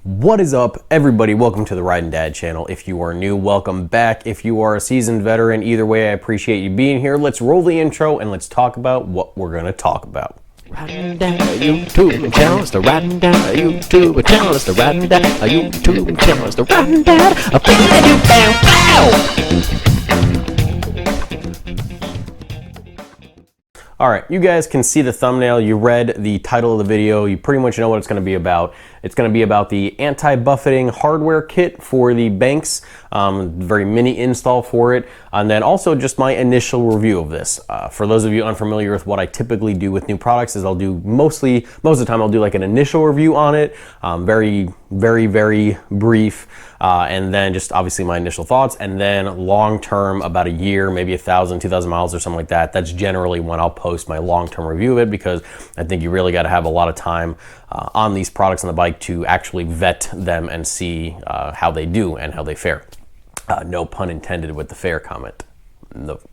What is up, everybody? Welcome to the Riding Dad channel. If you are new, welcome back. If you are a seasoned veteran, either way, I appreciate you being here. Let's roll the intro and let's talk about what we're going to talk about. Riding down a YouTube channel, it's the Riding Down a YouTube channel, it's the Riding Down a YouTube channel, it's the Riding Down a thing that you found. All right, you guys can see the thumbnail. You read the title of the video. You pretty much know what it's going to be about. It's going to be about the anti-buffeting hardware kit for the Banks, very mini install for it, and then also just my initial review of this. For those of you unfamiliar with what I typically do with new products is I'll do most of the time I'll do like an initial review on it, very brief, and then just obviously my initial thoughts, and then long-term, about a year, maybe 1,000, 2,000 miles or something like that. That's generally when I'll post my long-term review of it, because I think you really got to have a lot of time on these products on the bike to actually vet them and see how they do and how they fare. No pun intended with the fare comment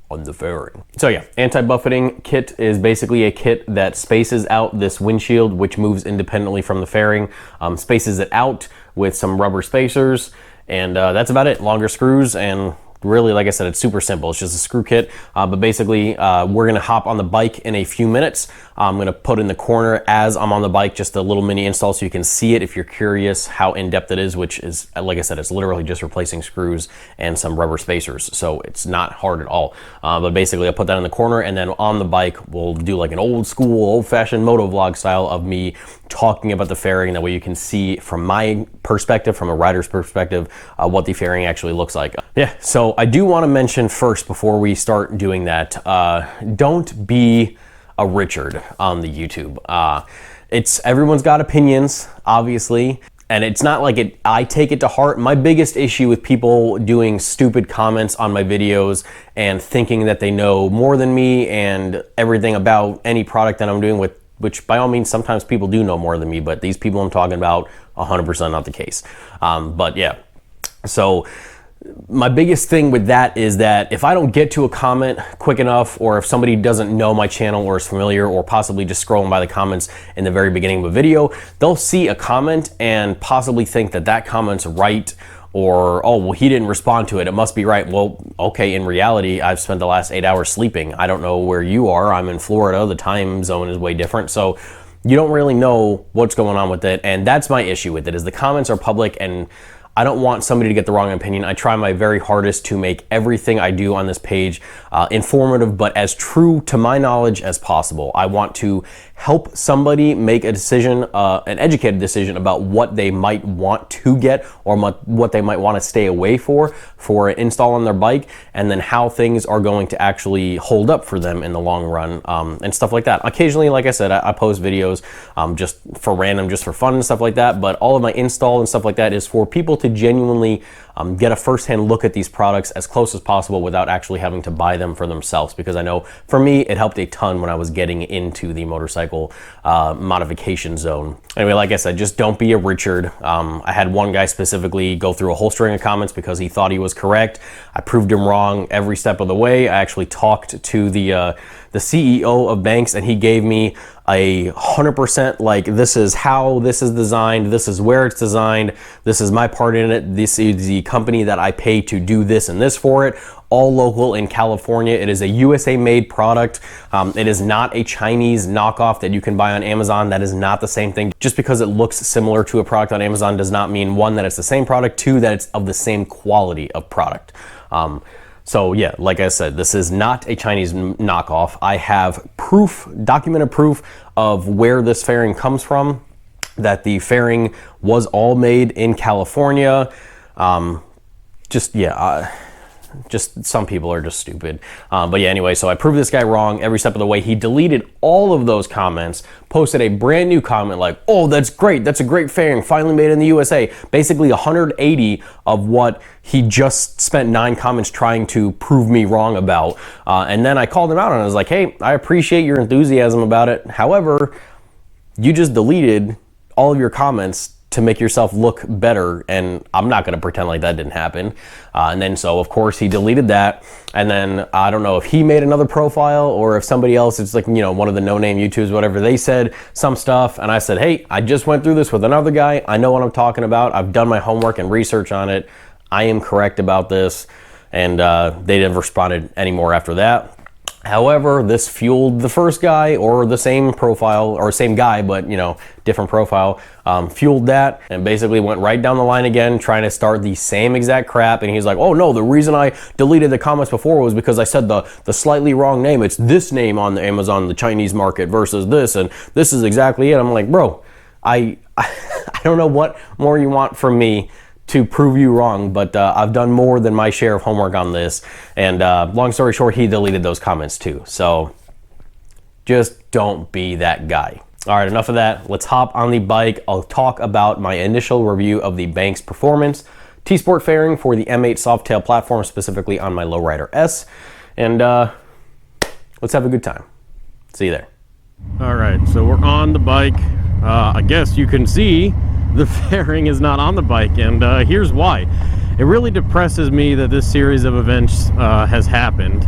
on the fairing. So yeah, anti-buffeting kit is basically a kit that spaces out this windshield, which moves independently from the fairing, spaces it out with some rubber spacers, and that's about it. Longer screws, and really, like I said, it's super simple. It's just a screw kit, but basically we're gonna hop on the bike in a few minutes. I'm gonna put in the corner as I'm on the bike just a little mini install so you can see it if you're curious how in-depth it is, which is, like I said, it's literally just replacing screws and some rubber spacers. So it's not hard at all. But basically I'll put that in the corner, and then on the bike, we'll do like an old school, old-fashioned motovlog style of me talking about the fairing. That way you can see from my perspective, from a rider's perspective, what the fairing actually looks like. Yeah, so I do want to mention first, before we start doing that, don't be a Richard on the YouTube. Everyone's got opinions, obviously, and it's not like I take it to heart. My biggest issue with people doing stupid comments on my videos and thinking that they know more than me and everything about any product that I'm doing, which by all means, sometimes people do know more than me, but these people I'm talking about, 100% not the case. But yeah, so my biggest thing with that is that if I don't get to a comment quick enough, or if somebody doesn't know my channel or is familiar, or possibly just scrolling by the comments in the very beginning of a video, they'll see a comment and possibly think that that comment's right, or, oh, well, he didn't respond to it, it must be right. Well, okay, in reality, I've spent the last 8 hours sleeping. I don't know where you are. I'm in Florida. The time zone is way different. So you don't really know what's going on with it. And that's my issue with it, is the comments are public, and I don't want somebody to get the wrong opinion. I try my very hardest to make everything I do on this page informative, but as true to my knowledge as possible. I want to help somebody make a decision, an educated decision about what they might want to get, or what they might want to stay away for an install on their bike, and then how things are going to actually hold up for them in the long run, and stuff like that. Occasionally, like I said, I post videos just for random, just for fun and stuff like that, but all of my install and stuff like that is for people to genuinely get a first-hand look at these products as close as possible without actually having to buy them for themselves, because I know for me it helped a ton when I was getting into the motorcycle modification zone. Anyway, like I said, just don't be a Richard. I had one guy specifically go through a whole string of comments because he thought he was correct. I proved him wrong every step of the way. I actually talked to the CEO of Banks, and he gave me 100%, like, this is how this is designed, this is where it's designed, this is my part in it, this is the company that I pay to do this and this for it, all local in California. It is a USA made product. It is not a Chinese knockoff that you can buy on Amazon. That is not the same thing. Just because it looks similar to a product on Amazon does not mean, one, that it's the same product, two, that it's of the same quality of product. So yeah, like I said, this is not a Chinese knockoff. I have proof, documented proof of where this fairing comes from, that the fairing was all made in California. Just some people are just stupid. But yeah, anyway, so I proved this guy wrong every step of the way. He deleted all of those comments, posted a brand new comment like, oh, that's great. That's a great fairing, finally made in the USA. Basically 180 of what he just spent 9 comments trying to prove me wrong about. And then I called him out and I was like, hey, I appreciate your enthusiasm about it. However, you just deleted all of your comments to make yourself look better, and I'm not going to pretend like that didn't happen. And then so of course he deleted that, and then I don't know if he made another profile or if somebody else, it's like, you know, one of the no-name YouTubers, whatever, they said some stuff, and I said, hey, I just went through this with another guy, I know what I'm talking about, I've done my homework and research on it, I am correct about this. And they didn't responded anymore after that. However, this fueled the first guy, or the same profile, or same guy, but, you know, different profile, fueled that, and basically went right down the line again, trying to start the same exact crap. And he's like, oh no, the reason I deleted the comments before was because I said the slightly wrong name. It's this name on the Amazon, the Chinese market, versus this, and this is exactly it. I'm like, bro, I don't know what more you want from me to prove you wrong, but I've done more than my share of homework on this. And long story short, he deleted those comments too. So just don't be that guy. All right, enough of that. Let's hop on the bike. I'll talk about my initial review of the Banks Performance T-Sport fairing for the M8 Softail platform, specifically on my Lowrider S. And let's have a good time. See you there. All right, so we're on the bike. I guess you can see the fairing is not on the bike, and here's why. It really depresses me that this series of events has happened.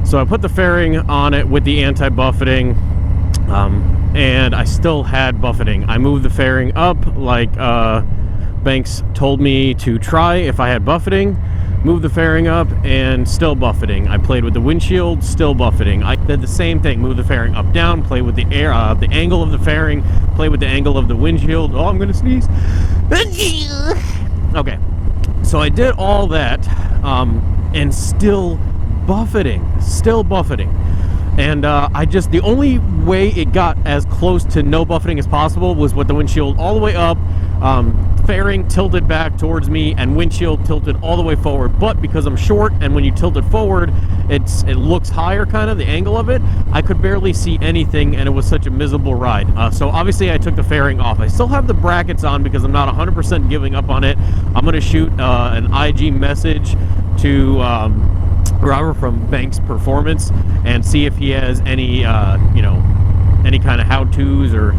So I put the fairing on it with the anti-buffeting, and I still had buffeting. I moved the fairing up like Banks told me to try if I had buffeting. Moved the fairing up and still buffeting. I played with the windshield, still buffeting. I did the same thing, moved the fairing up, down, play with the air, the angle of the fairing, play with the angle of the windshield. Oh, I'm gonna sneeze. Okay, so I did all that, and still buffeting. And the only way it got as close to no buffeting as possible was with the windshield all the way up, fairing tilted back towards me, and windshield tilted all the way forward. But because I'm short, and when you tilt it forward, it looks higher, kind of the angle of it, I could barely see anything, and it was such a miserable ride. So obviously I took the fairing off. I still have the brackets on because I'm not 100% giving up on it. I'm gonna shoot an IG message to Robert from Banks Performance and see if he has any any kind of how-tos or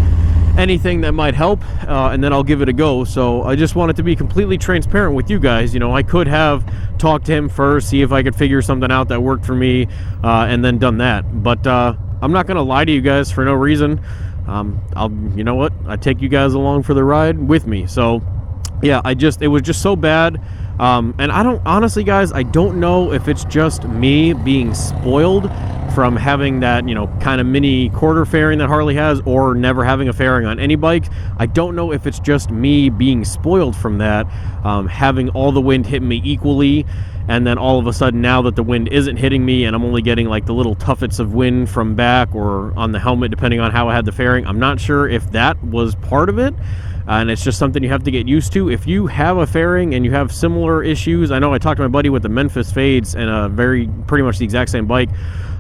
anything that might help, and then I'll give it a go. So I just wanted to be completely transparent with you guys. You know, I could have talked to him first, see if I could figure something out that worked for me, and then done that. But I'm not gonna lie to you guys for no reason. You know what? I take you guys along for the ride with me. So yeah, it was just so bad. And honestly guys, I don't know if it's just me being spoiled from having that, you know, kind of mini quarter fairing that Harley has, or never having a fairing on any bike. I don't know if it's just me being spoiled from that, having all the wind hit me equally, and then all of a sudden, now that the wind isn't hitting me and I'm only getting like the little tuffets of wind from back or on the helmet, depending on how I had the fairing. I'm not sure if that was part of it. And it's just something you have to get used to. If you have a fairing and you have similar issues, I know I talked to my buddy with the Memphis Fades and pretty much the exact same bike,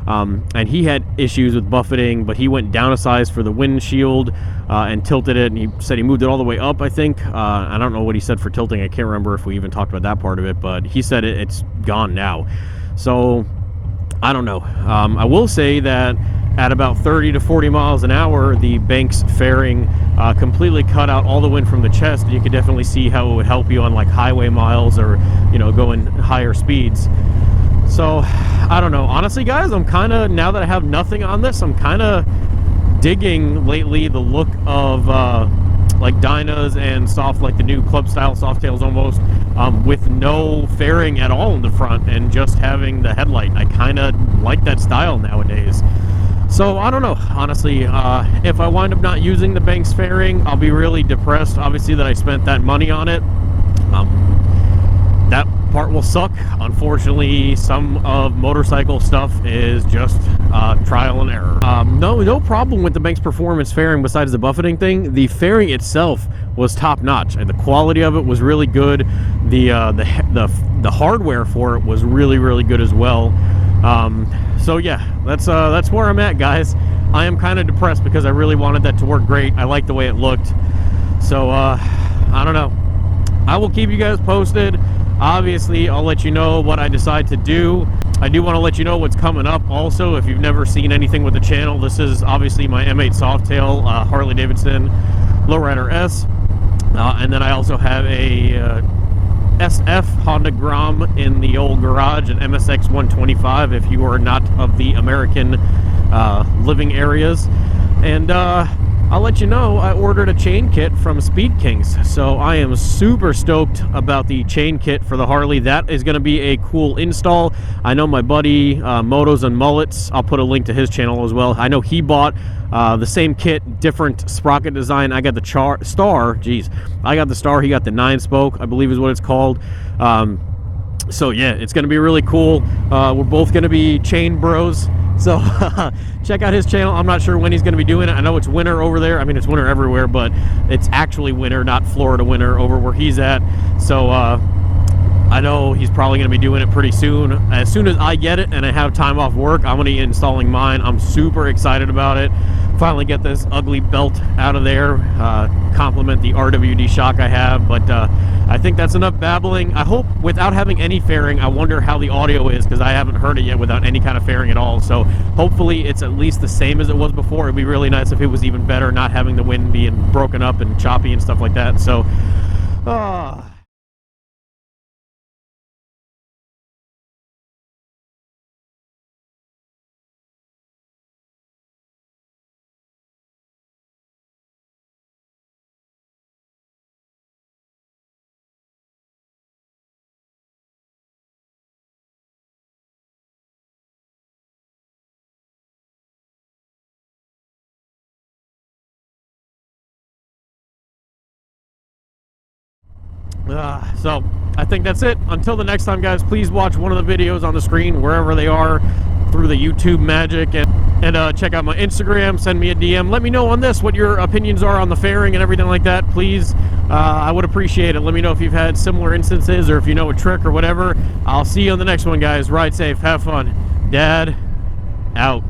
and he had issues with buffeting, but he went down a size for the windshield and tilted it, and he said he moved it all the way up, I think. I don't know what he said for tilting. I can't remember if we even talked about that part of it, but he said it's gone now. So I don't know. I will say that at about 30 to 40 miles an hour, the Banks fairing completely cut out all the wind from the chest, and you could definitely see how it would help you on like highway miles or, you know, going higher speeds. So I don't know. Honestly guys, I'm kind of, now that I have nothing on this, I'm kind of digging lately the look of like Dynas and like the new club style Softails almost, with no fairing at all in the front and just having the headlight. I kind of like that style nowadays. So I don't know, honestly. If I wind up not using the Banks fairing, I'll be really depressed, obviously, that I spent that money on it. That part will suck. Unfortunately, some of motorcycle stuff is just trial and error. No problem with the Banks Performance fairing besides the buffeting thing. The fairing itself was top notch, and the quality of it was really good. The hardware for it was really, really good as well. So yeah, that's where I'm at, guys. I am kind of depressed because I really wanted that to work great. I like the way it looked. So I don't know. I will keep you guys posted. Obviously, I'll let you know what I decide to do. I do want to let you know what's coming up also. If you've never seen anything with the channel, this is obviously my M8 Softail Harley Davidson Lowrider S. And then I also have a SF Honda Grom in the old garage, an MSX 125 if you are not of the American living areas. And I'll let you know, I ordered a chain kit from Speed Kings, so I am super stoked about the chain kit for the Harley. That is going to be a cool install. I know my buddy Motos and Mullets, I'll put a link to his channel as well. I know he bought the same kit, different sprocket design. I got the Star, geez, I got the Star, he got the 9-spoke, I believe is what it's called. So yeah, it's going to be really cool. We're both going to be chain bros. So check out his channel. I'm not sure when he's going to be doing it. I know it's winter over there. I mean, it's winter everywhere, but it's actually winter, not Florida winter over where he's at. So I know he's probably going to be doing it pretty soon. As soon as I get it and I have time off work, I'm going to be installing mine. I'm super excited about it. Finally get this ugly belt out of there, complement the RWD shock I have. But I think that's enough babbling. I hope without having any fairing, I wonder how the audio is, because I haven't heard it yet without any kind of fairing at all. So hopefully it's at least the same as it was before. It'd be really nice if it was even better, not having the wind being broken up and choppy and stuff like that. So so I think that's it. Until the next time, guys, please watch one of the videos on the screen, wherever they are, through the YouTube magic, and check out my Instagram. Send me a DM. Let me know on this what your opinions are on the fairing and everything like that, please. I would appreciate it. Let me know if you've had similar instances or if you know a trick or whatever. I'll see you on the next one, guys. Ride safe. Have fun. Dad out.